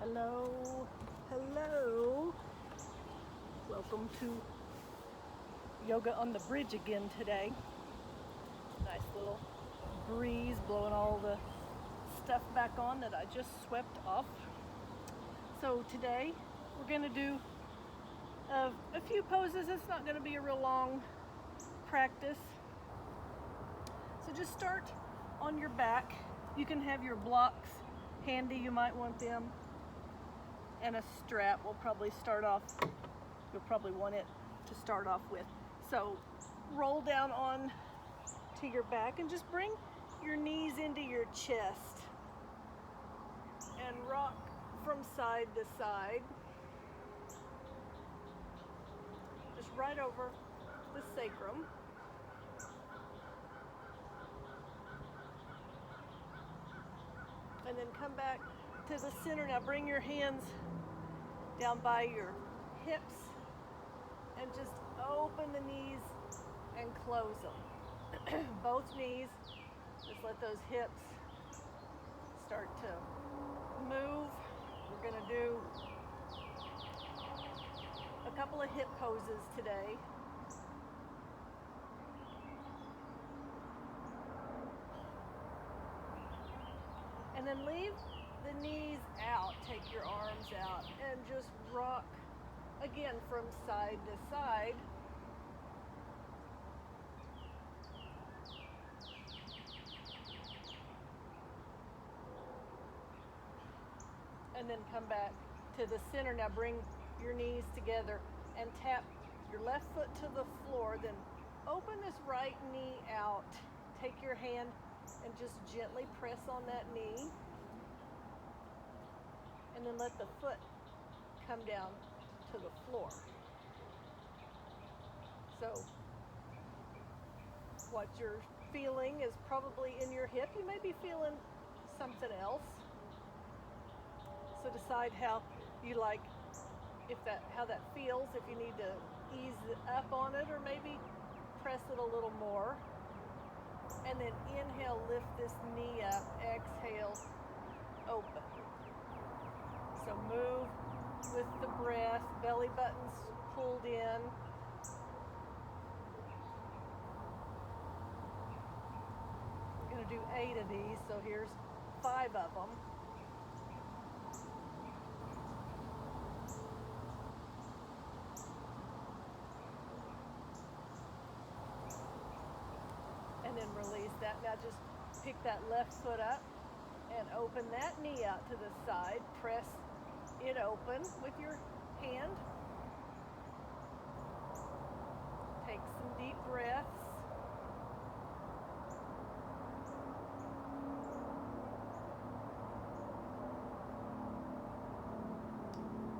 Hello, hello. Welcome to yoga on the bridge again today. Nice little breeze blowing all the stuff back on that I just swept off. So today we're going to do a few poses. It's not going to be a real long practice. So just start on your back. You can have your blocks handy, you might want them, and a strap. We'll probably start off, you'll probably want it to start off with. So roll down on to your back and just bring your knees into your chest and rock from side to side, just right over the sacrum. And then come back to the center. Now bring your hands down by your hips and just open the knees and close them. Both knees, just let those hips start to move. We're going to do a couple of hip poses today. And then leave the knees out, take your arms out, and just rock again from side to side. And then come back to the center. Now bring your knees together and tap your left foot to the floor. Then open this right knee out. Take your hand and just gently press on that knee. And then let the foot come down to the floor. So what you're feeling is probably in your hip. You may be feeling something else. So decide how you like, how that feels, if you need to ease up on it or maybe press it a little more. And then inhale, lift this knee up, exhale, open. So move with the breath, belly buttons pulled in. We're going to do 8 of these, so here's 5 of them. And then release that. Now just pick that left foot up and open that knee out to the side. Press it open with your hand. Take some deep breaths.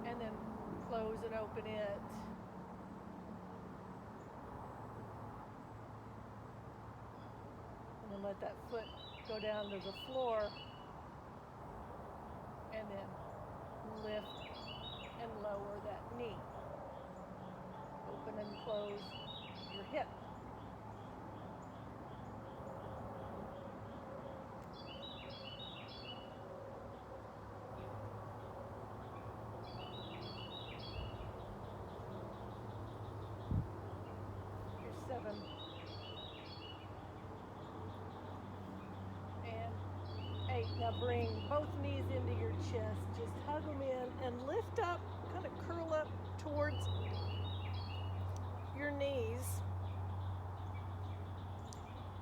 And then close and open it. And then let that foot go down to the floor. And then lift and lower that knee. Open and close your hip. Here's 7. And 8. Now bring both knees into your chest. Just hug them in and lift up, kind of curl up towards your knees.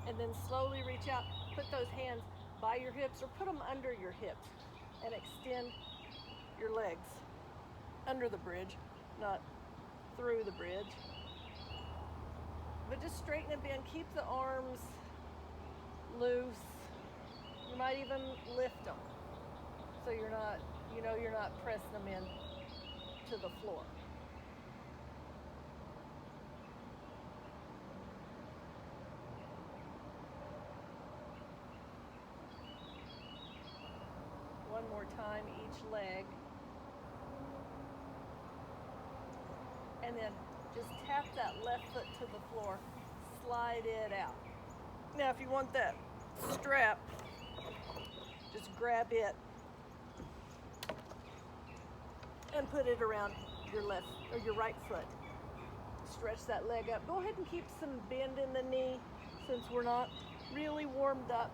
And then slowly reach out. Put those hands by your hips or put them under your hips and extend your legs under the bridge, not through the bridge. But just straighten and bend. Keep the arms loose. You might even lift them so you're not, you're not pressing them in to the floor. One more time each leg. And then just tap that left foot to the floor. Slide it out. Now if you want that strap, just grab it and put it around your left or your right foot. Stretch that leg up. Go ahead and keep some bend in the knee since we're not really warmed up.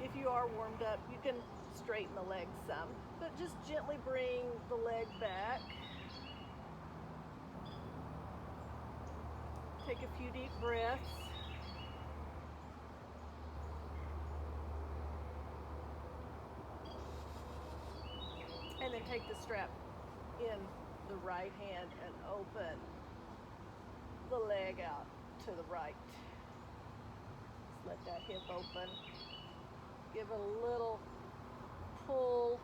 If you are warmed up, you can straighten the leg some, but just gently bring the leg back. Take a few deep breaths. And then take the strap in the right hand and open the leg out to the right. Just let that hip open. Give it a little pull.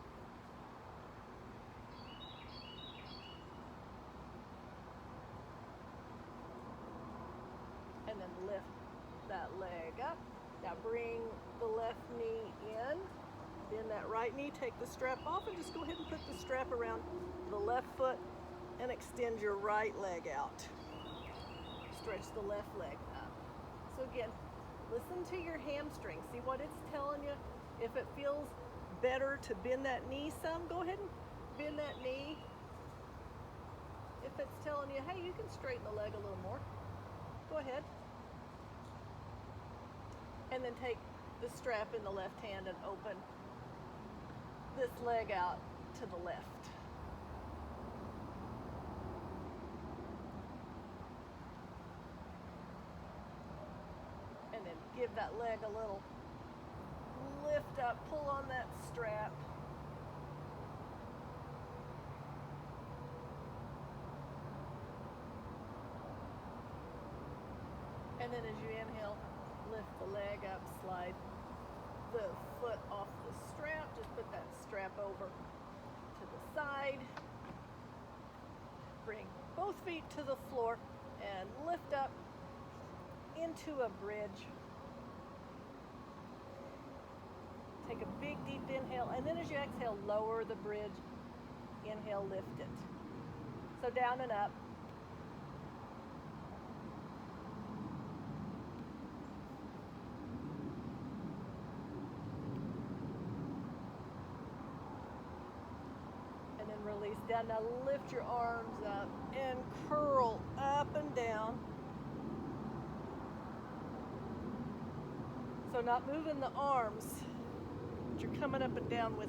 And then lift that leg up. Now bring the left knee in. Bend that right knee, take the strap off, and just go ahead and put the strap around the left foot and extend your right leg out. Stretch the left leg up. So again, listen to your hamstring. See what it's telling you. If it feels better to bend that knee some, go ahead and bend that knee. If it's telling you, hey, you can straighten the leg a little more, go ahead. And then take the strap in the left hand and open this leg out to the left. And then give that leg a little lift up, pull on that strap. And then as you inhale, lift the leg up, slide the foot off the strap, just put that strap over to the side. Bring both feet to the floor and lift up into a bridge. Take a big deep inhale, and then as you exhale, lower the bridge. Inhale, lift it. So down and up. Release down. Now lift your arms up and curl up and down. So not moving the arms, but you're coming up and down with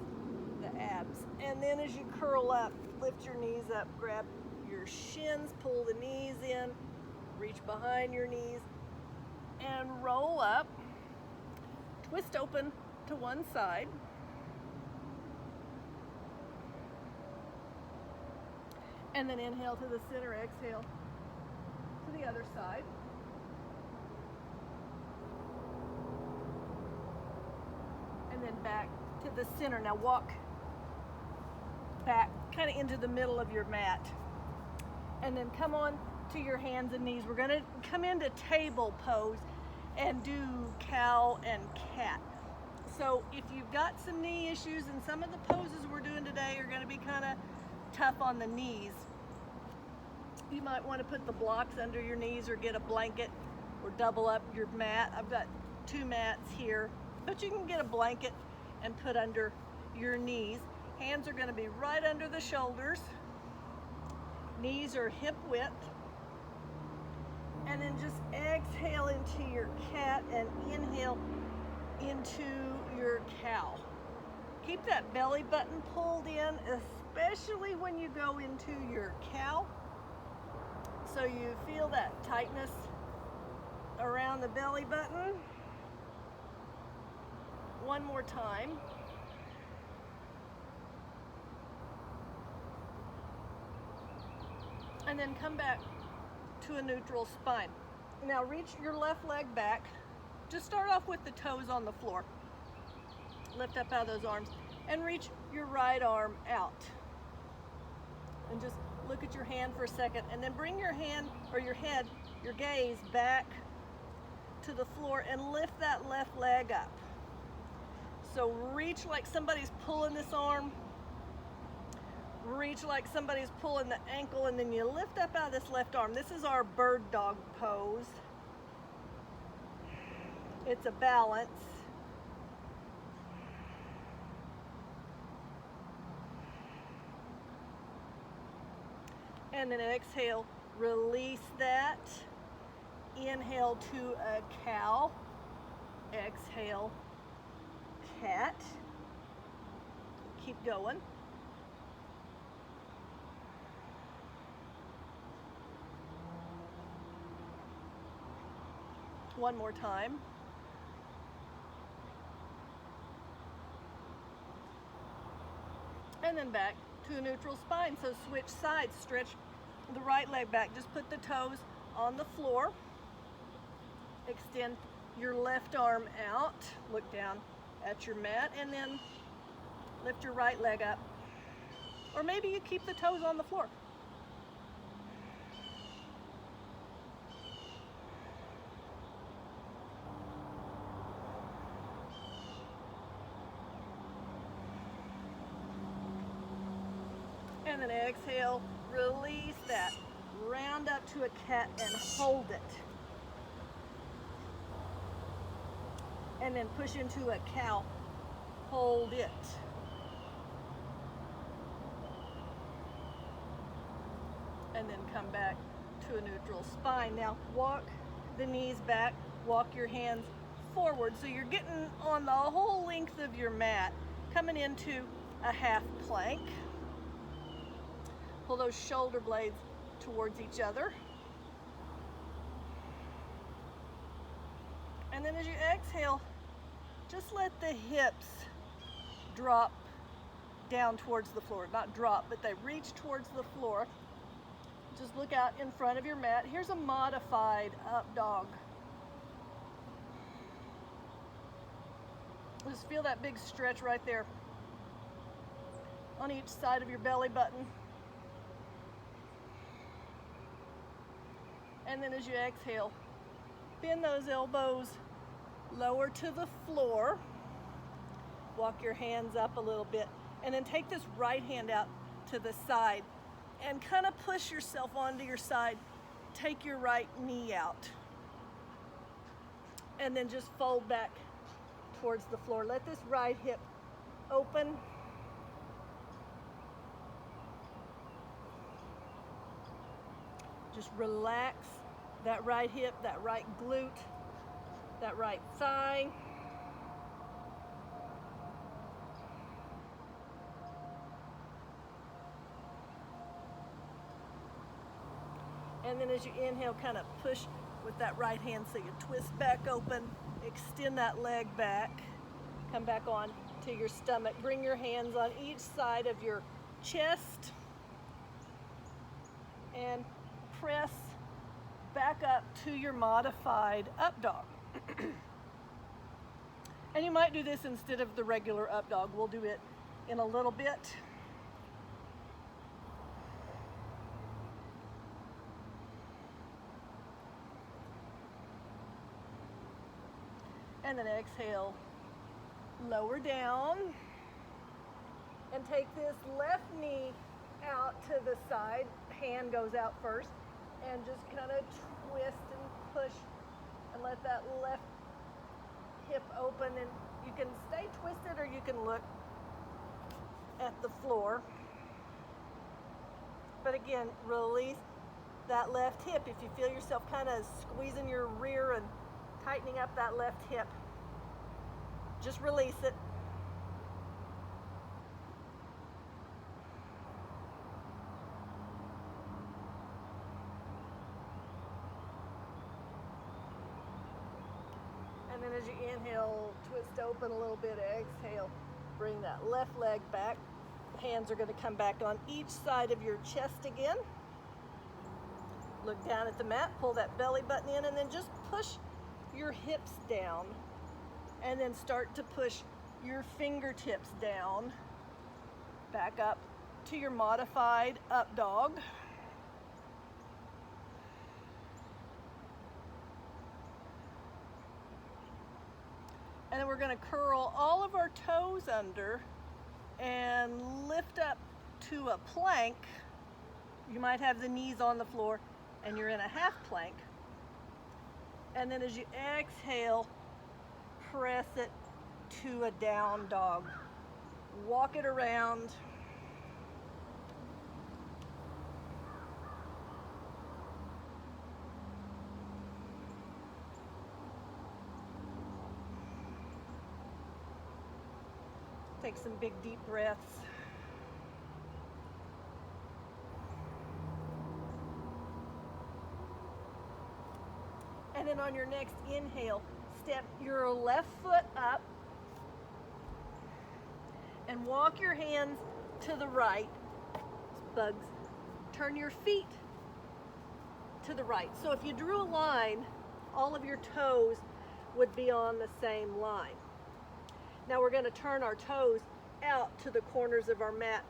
the abs. And then as you curl up, lift your knees up, grab your shins, pull the knees in, reach behind your knees, and roll up. Twist open to one side. And then inhale to the center, exhale to the other side. And then back to the center. Now walk back kind of into the middle of your mat. And then come on to your hands and knees. We're going to come into table pose and do cow and cat. So if you've got some knee issues, and some of the poses we're doing today are going to be kind of tough on the knees, you might want to put the blocks under your knees or get a blanket or double up your mat. I've got 2 mats here, but you can get a blanket and put under your knees. Hands are going to be right under the shoulders. Knees are hip width. And then just exhale into your cat and inhale into your cow. Keep that belly button pulled in, especially when you go into your cow, so you feel that tightness around the belly button. One more time. And then come back to a neutral spine. Now reach your left leg back. Just start off with the toes on the floor. Lift up out of those arms and reach your right arm out. And just look at your hand for a second, and then bring your hand or your head, your gaze back to the floor and lift that left leg up. So reach like somebody's pulling this arm. Reach like somebody's pulling the ankle, and then you lift up out of this left arm. This is our bird dog pose. It's a balance. And then exhale, release that. Inhale to a cow. Exhale, cat. Keep going. One more time. And then back to a neutral spine. So switch sides, stretch the right leg back. Just put the toes on the floor. Extend your left arm out. Look down at your mat and then lift your right leg up. Or maybe you keep the toes on the floor. And then exhale, release that. Round up to a cat and hold it. And then push into a cow. Hold it. And then come back to a neutral spine. Now walk the knees back, walk your hands forward. So you're getting on the whole length of your mat, coming into a half plank. Pull those shoulder blades towards each other. And then as you exhale, just let the hips drop down towards the floor. Not drop, but they reach towards the floor. Just look out in front of your mat. Here's a modified up dog. Just feel that big stretch right there on each side of your belly button. And then as you exhale, bend those elbows lower to the floor. Walk your hands up a little bit. And then take this right hand out to the side and kind of push yourself onto your side. Take your right knee out. And then just fold back towards the floor. Let this right hip open. Just relax that right hip, that right glute, that right thigh. And then as you inhale, kind of push with that right hand so you twist back open, extend that leg back, come back on to your stomach. Bring your hands on each side of your chest and press back up to your modified up dog. And you might do this instead of the regular up dog. We'll do it in a little bit. And then exhale, lower down, and take this left knee out to the side. Hand goes out first, and just kind of twist and push and let that left hip open. And you can stay twisted or you can look at the floor. But again, release that left hip. If you feel yourself kind of squeezing your rear and tightening up that left hip, just release it. And then as you inhale, twist open a little bit, exhale, bring that left leg back. Hands are going to come back on each side of your chest again. Look down at the mat, pull that belly button in, and then just push your hips down. And then start to push your fingertips down. Back up to your modified up dog. And then we're going to curl all of our toes under and lift up to a plank. You might have the knees on the floor and you're in a half plank. And then as you exhale, press it to a down dog. Walk it around. Take some big deep breaths. And then on your next inhale, step your left foot up and walk your hands to the right. Bugs. Turn your feet to the right. So if you drew a line, all of your toes would be on the same line. Now we're going to turn our toes out to the corners of our mat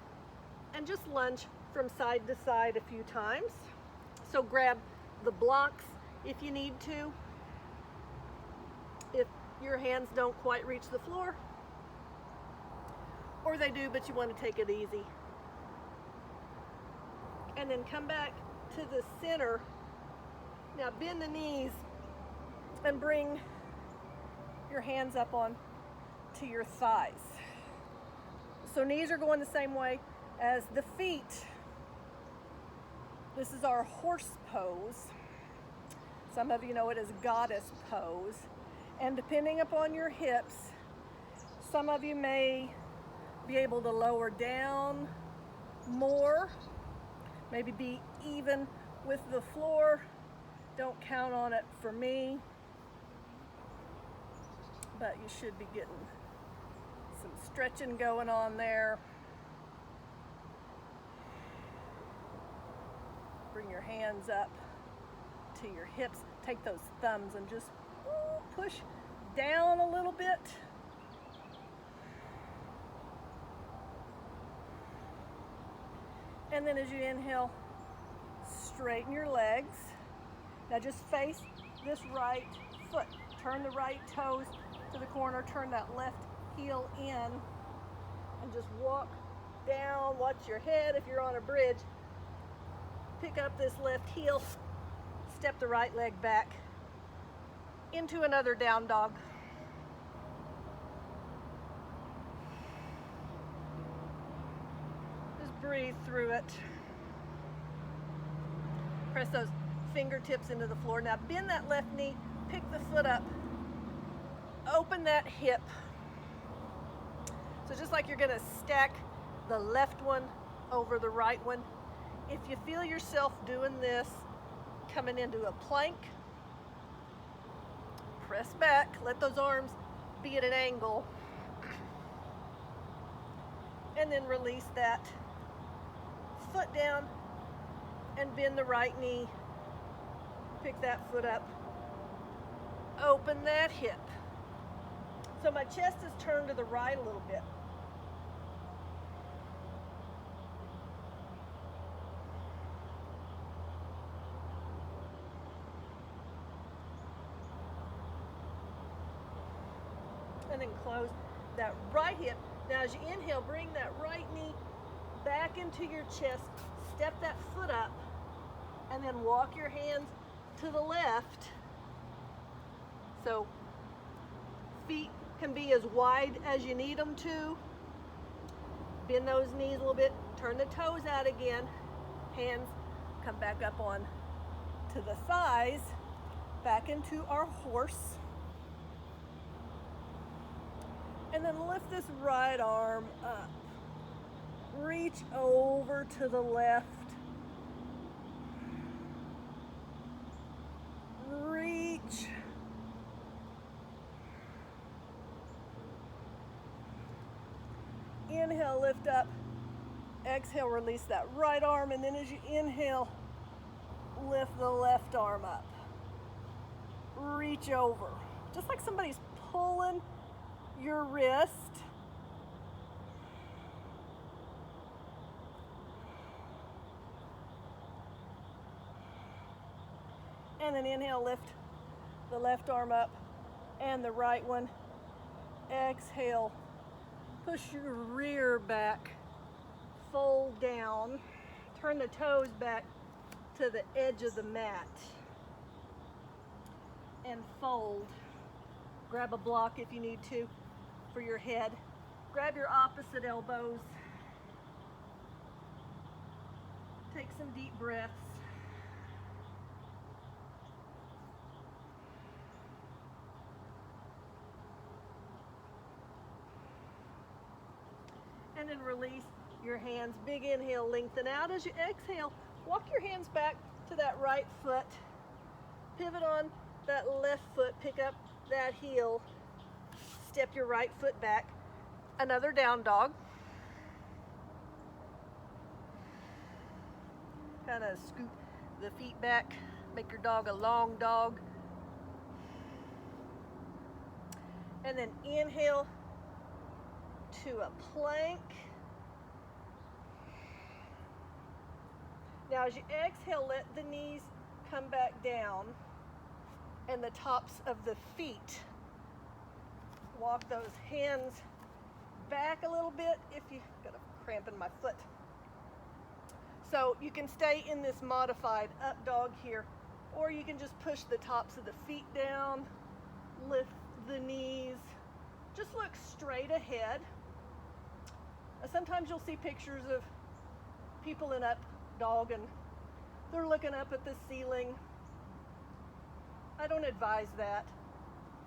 and just lunge from side to side a few times. So grab the blocks if you need to. If your hands don't quite reach the floor, or they do, but you want to take it easy. And then come back to the center. Now bend the knees and bring your hands up on to your thighs. So knees are going the same way as the feet. This is our horse pose. Some of you know it as goddess pose. And depending upon your hips, some of you may be able to lower down more, maybe be even with the floor. Don't count on it for me, but you should be getting some stretching going on there. Bring your hands up to your hips. Take those thumbs and just push down a little bit. And then as you inhale, straighten your legs. Now just face this right foot. Turn the right toes to the corner, turn that left heel in, and just walk down. Watch your head if you're on a bridge. Pick up this left heel, step the right leg back into another down dog. Just breathe through it. Press those fingertips into the floor. Now bend that left knee, pick the foot up, open that hip. So just like you're gonna stack the left one over the right one. If you feel yourself doing this, coming into a plank, press back, let those arms be at an angle, and then release that foot down and bend the right knee. Pick that foot up, open that hip. So my chest is turned to the right a little bit. And then close that right hip. Now as you inhale, bring that right knee back into your chest, step that foot up, and then walk your hands to the left. So feet can be as wide as you need them to. Bend those knees a little bit, turn the toes out again. Hands come back up on to the thighs, back into our horse. And then lift this right arm up. Reach over to the left. Reach. Inhale, lift up. Exhale, release that right arm. And then as you inhale, lift the left arm up. Reach over. Just like somebody's pulling your wrist. And then inhale, lift the left arm up and the right one. Exhale, push your rear back, fold down, turn the toes back to the edge of the mat, and fold. Grab a block if you need to for your head. Grab your opposite elbows. Take some deep breaths. And then release your hands. Big inhale, lengthen out. As you exhale, walk your hands back to that right foot. Pivot on that left foot, pick up that heel. Step your right foot back. Another down dog. Kind of scoot the feet back. Make your dog a long dog. And then inhale to a plank. Now as you exhale, let the knees come back down and the tops of the feet. Walk those hands back a little bit if you got a cramp in my foot. So you can stay in this modified up dog here, or you can just push the tops of the feet down, lift the knees, just look straight ahead. Sometimes you'll see pictures of people in up dog and they're looking up at the ceiling. I don't advise that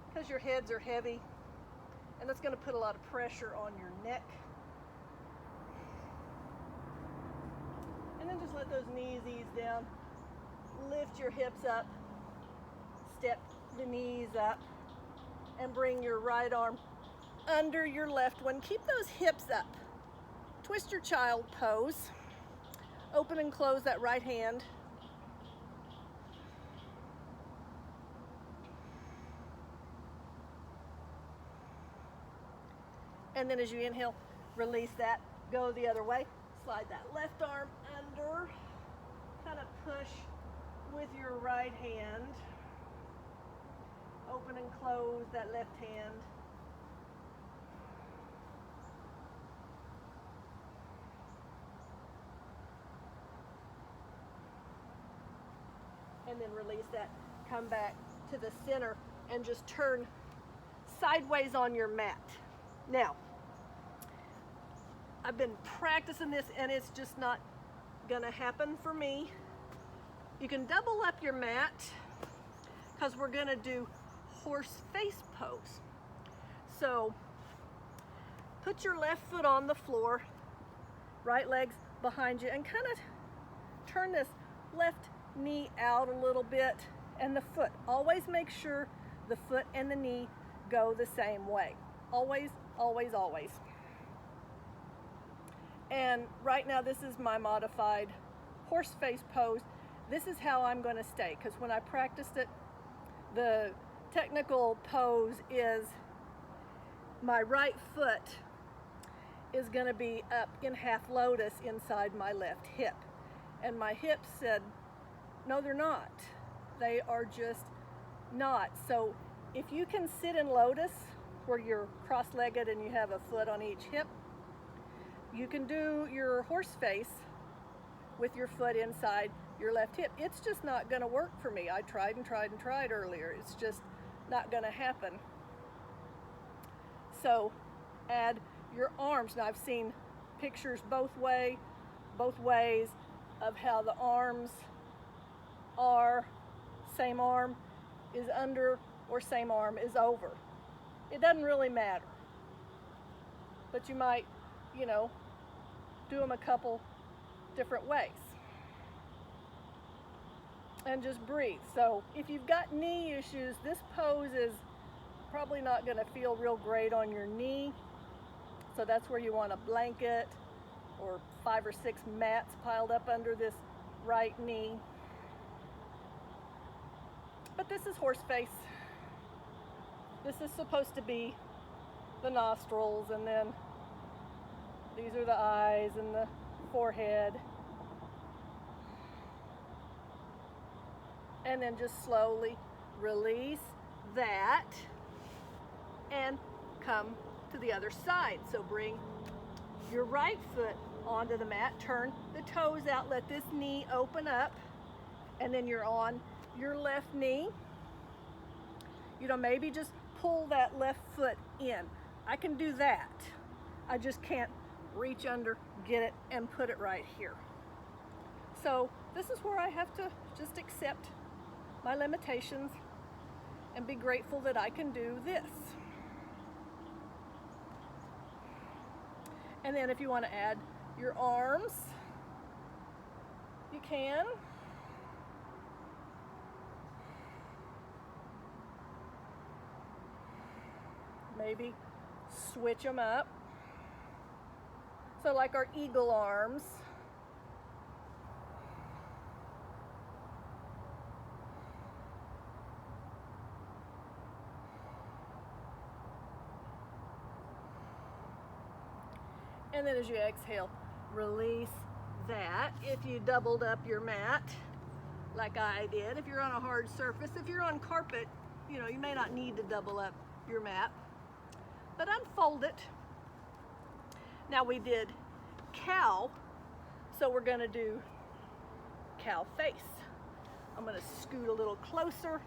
because your heads are heavy and that's going to put a lot of pressure on your neck. And then just let those knees ease down. Lift your hips up. Step the knees up and bring your right arm under your left one. Keep those hips up. Twist your child pose. Open and close that right hand. And then as you inhale, release that. Go the other way. Slide that left arm under. Kind of push with your right hand. Open and close that left hand. And then release that. Come back to the center and just turn sideways on your mat. Now, I've been practicing this and it's just not gonna happen for me. You can double up your mat because we're gonna do horse face pose. So put your left foot on the floor, right leg's behind you, and kind of turn this left knee out a little bit, and the foot. Always make sure the foot and the knee go the same way. Always, always, always. And right now this is my modified horse face pose. This is how I'm going to stay, because when I practiced it, the technical pose is my right foot is going to be up in half lotus inside my left hip. And my hips said, no, they're not. They are just not. So if you can sit in lotus where you're cross-legged and you have a foot on each hip, you can do your horse face with your foot inside your left hip. It's just not going to work for me. I tried and tried and tried earlier. It's just not going to happen. So add your arms. Now I've seen pictures both ways of how the arms are, same arm is under or same arm is over. It doesn't really matter. But you might, do them a couple different ways. And just breathe. So if you've got knee issues, this pose is probably not going to feel real great on your knee. So that's where you want a blanket or 5 or 6 mats piled up under this right knee. But this is horse face. This is supposed to be the nostrils, and then these are the eyes and the forehead. And then just slowly release that and come to the other side. So bring your right foot onto the mat, turn the toes out, let this knee open up, and then you're on your left knee. Maybe just pull that left foot in. I can do that. I just can't reach under, get it, and put it right here. So this is where I have to just accept my limitations and be grateful that I can do this. And then if you want to add your arms, you can. Maybe switch them up. So like our eagle arms. And then as you exhale, release that. If you doubled up your mat, like I did, if you're on a hard surface, if you're on carpet, you know, you may not need to double up your mat, but unfold it. Now we did cow, so we're gonna do cow face. I'm gonna scoot a little closer.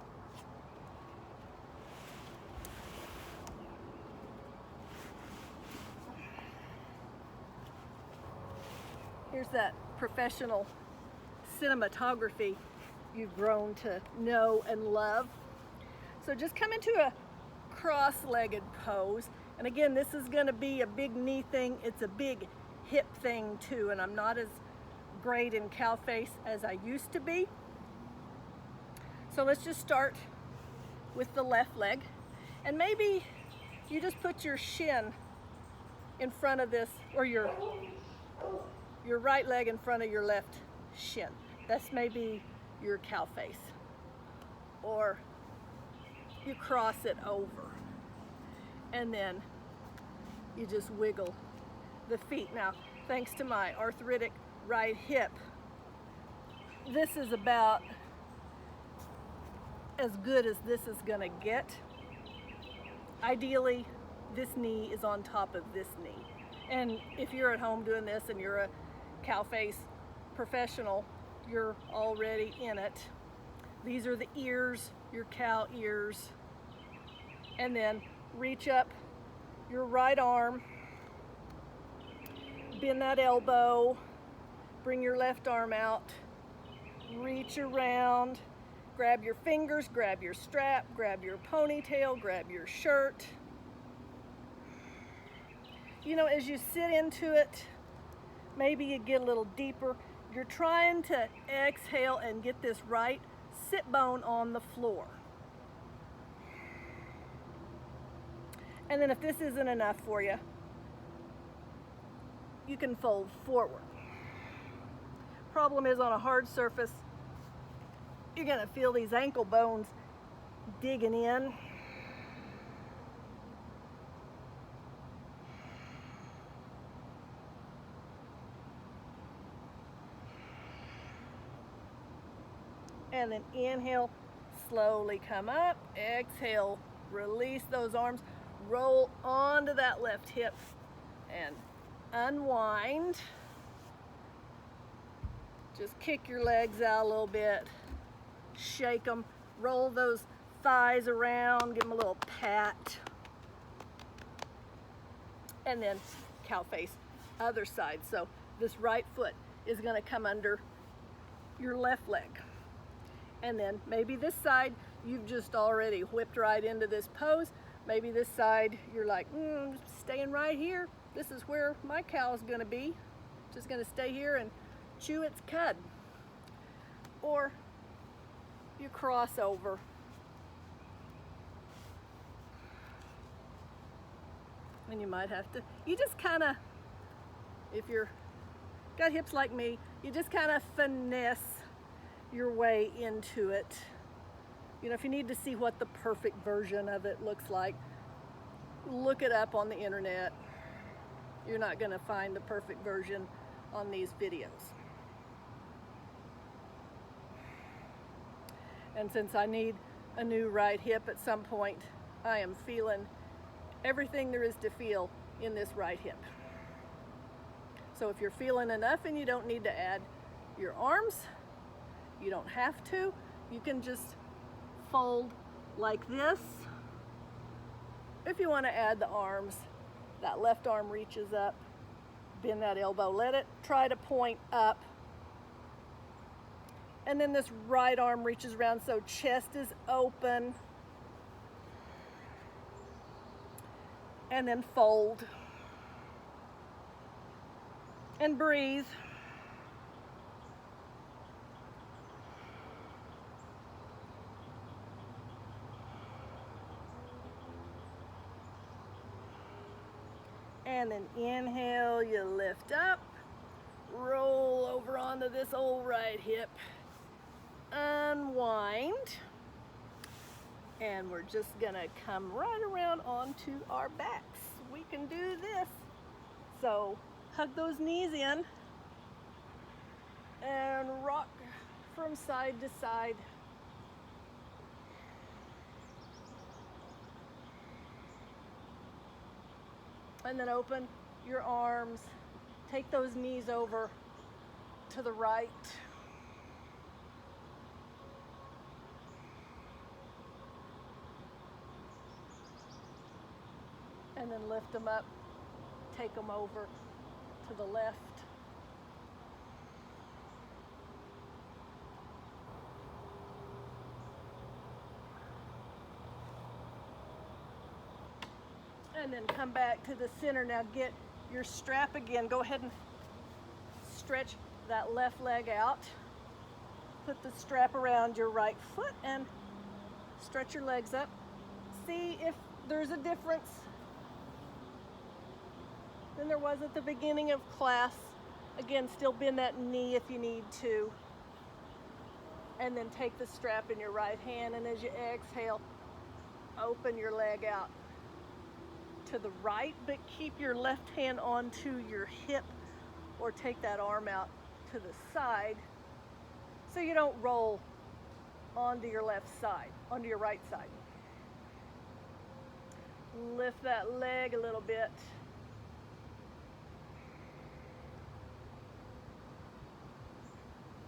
Here's that professional cinematography you've grown to know and love. So just come into a cross-legged pose. And again, this is gonna be a big knee thing. It's a big hip thing too. And I'm not as great in cow face as I used to be. So let's just start with the left leg. And maybe you just put your shin in front of this, or your right leg in front of your left shin. That's maybe your cow face. Or you cross it over. And then you just wiggle the feet. Now, thanks to my arthritic right hip, this is about as good as this is gonna get. Ideally, this knee is on top of this knee. And if you're at home doing this and you're a cow face professional, you're already in it. These are the ears, your cow ears. And then reach up your right arm, bend that elbow, bring your left arm out, reach around, grab your fingers, grab your strap, grab your ponytail, grab your shirt. You know, as you sit into it, maybe you get a little deeper. You're trying to exhale and get this right sit bone on the floor. And then if this isn't enough for you, you can fold forward. Problem is, on a hard surface, you're gonna feel these ankle bones digging in. And then inhale, slowly come up, exhale, release those arms, roll onto that left hip and unwind. Just kick your legs out a little bit, shake them, roll those thighs around, give them a little pat. And then cow face, other side. So this right foot is gonna come under your left leg. And then maybe this side, you've just already whipped right into this pose. Maybe this side, you're like, staying right here. This is where my cow is gonna be. Just gonna stay here and chew its cud. Or you cross over. And you might have to, you just kinda, if you're got hips like me, you just kinda finesse your way into it. You know, if you need to see what the perfect version of it looks like, look it up on the internet. You're not gonna find the perfect version on these videos. And since I need a new right hip at some point, I am feeling everything there is to feel in this right hip. So if you're feeling enough and you don't need to add your arms, you don't have to. You can just fold like this. If you want to add the arms, that left arm reaches up, bend that elbow, let it try to point up. And then this right arm reaches around so chest is open. And then fold. and breathe. And then inhale, you lift up, roll over onto this old right hip, unwind, and we're just gonna come right around onto our backs. We can do this. So hug those knees in and rock from side to side. And then open your arms, take those knees over to the right. And then lift them up, take them over to the left. And then come back to the center. Now get your strap again. Go ahead and stretch that left leg out. Put the strap around your right foot and stretch your legs up. See if there's a difference than there was at the beginning of class. Again, still bend that knee if you need to. And then take the strap in your right hand, and as you exhale, open your leg out to the right, but keep your left hand onto your hip, or take that arm out to the side so you don't roll onto your left side, onto your right side. Lift that leg a little bit.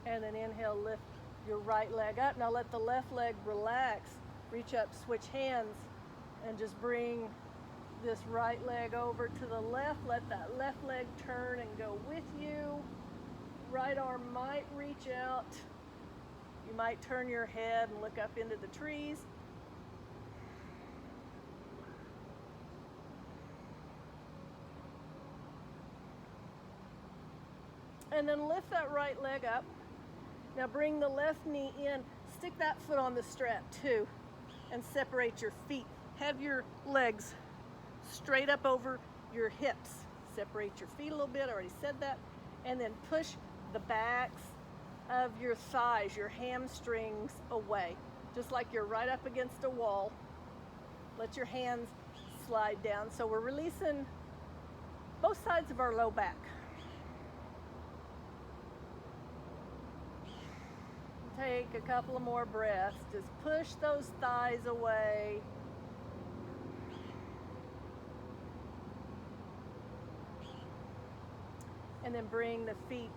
And then inhale, lift your right leg up. Now let the left leg relax. Reach up, switch hands, and just bring this right leg over to the left. Let that left leg turn and go with you. Right arm might reach out. You might turn your head and look up into the trees. And then lift that right leg up. Now bring the left knee in. Stick that foot on the strap too, and separate your feet. Have your legs straight up over your hips. Separate your feet a little bit, I already said that. And then push the backs of your thighs, your hamstrings away. Just like you're right up against a wall. Let your hands slide down. So we're releasing both sides of our low back. Take a couple of more breaths. Just push those thighs away. And then bring the feet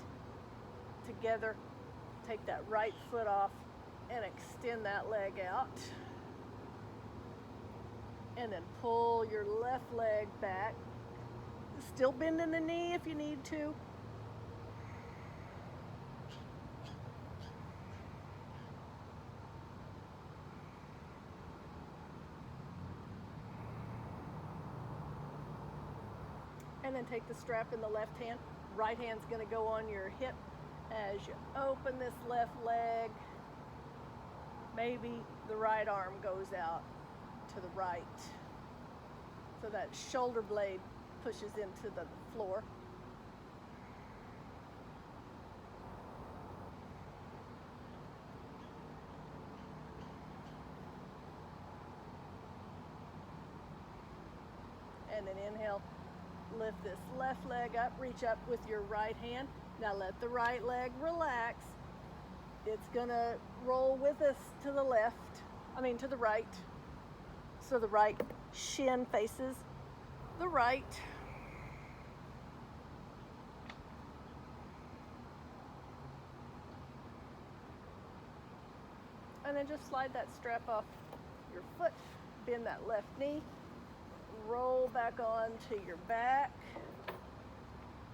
together. Take that right foot off and extend that leg out. And then pull your left leg back. Still bending the knee if you need to. And then take the strap in the left hand. Right hand's gonna go on your hip as you open this left leg. Maybe the right arm goes out to the right. So that shoulder blade pushes into the floor. And then inhale. Lift this left leg up, reach up with your right hand. Now let the right leg relax. It's gonna roll with us to the left, to the right. So the right shin faces the right. And then just slide that strap off your foot, bend that left knee. Roll back onto your back.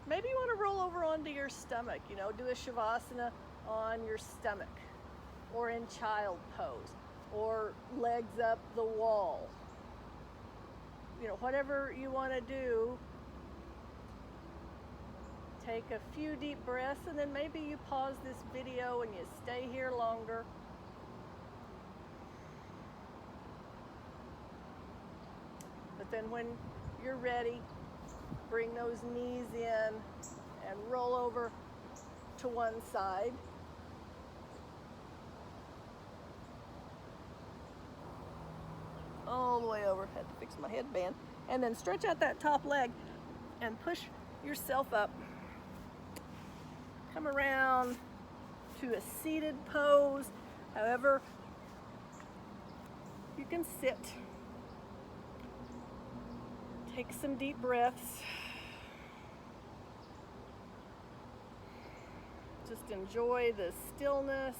Maybe you want to roll over onto your stomach, do a Shavasana on your stomach, or in child pose, or legs up the wall. Whatever you want to do, take a few deep breaths, and then maybe you pause this video and you stay here longer. But then when you're ready, bring those knees in and roll over to one side. All the way over. Had to fix my headband. And then stretch out that top leg and push yourself up. Come around to a seated pose. However, you can sit. Take some deep breaths. Just enjoy the stillness.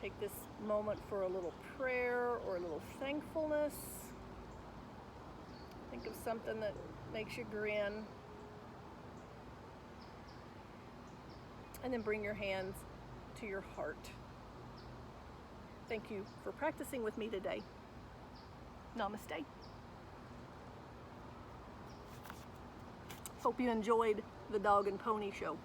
Take this moment for a little prayer or a little thankfulness. Think of something that makes you grin. And then bring your hands to your heart. Thank you for practicing with me today. Namaste. Hope you enjoyed the Dog and Pony Show.